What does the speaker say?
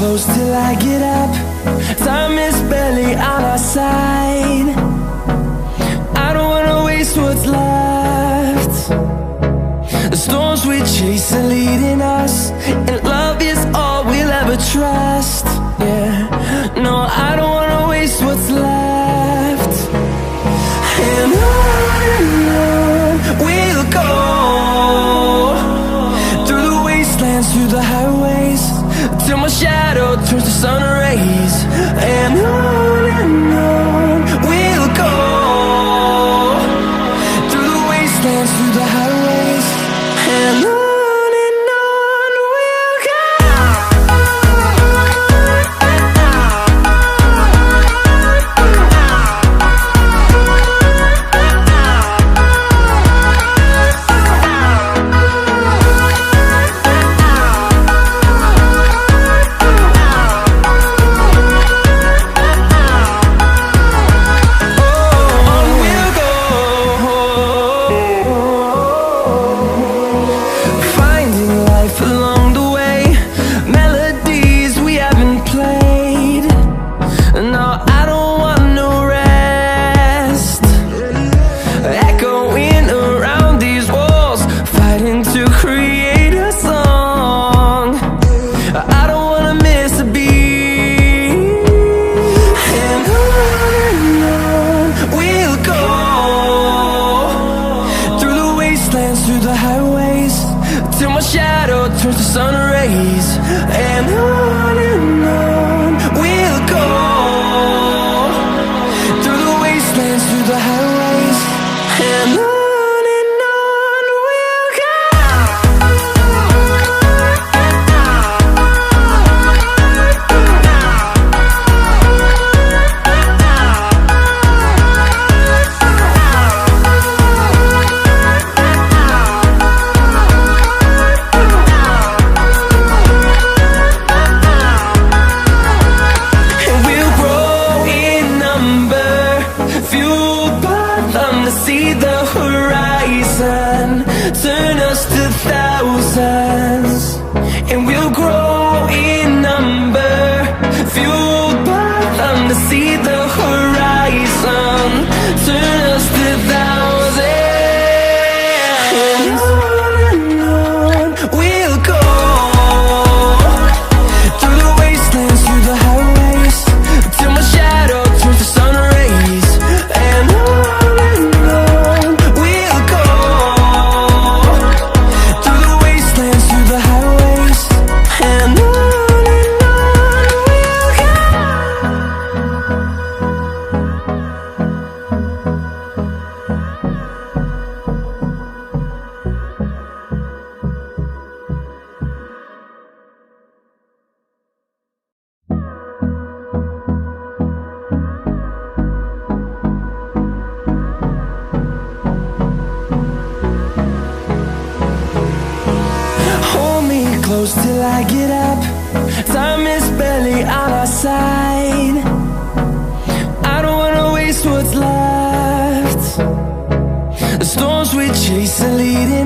close till I get up. Time is barely on our side. I don't wanna waste what's left. The storms we chase are leading us, and love is all we'll ever trust. Yeah, no, I don't wanna waste what's left. And on we'll go, through the wastelands, through the highways, till my shadow turns to sun rays. And on we'll go, through the wastelands, through the highways, and on we'll go. Through the highways, till my shadow turns to sun rays. And on we'll go, through the wastelands, through the highways, and on we'll go. See the horizon, turn us to thousands, and we'll grow in number, fueled by them to see the horizon, turn us to thousands. And on we'll go, through the wastelands, through the highways, till my shadow turns to sun rays. And close till I get up. Time is barely on our side. I don't wanna waste what's left. The storms we chase are leading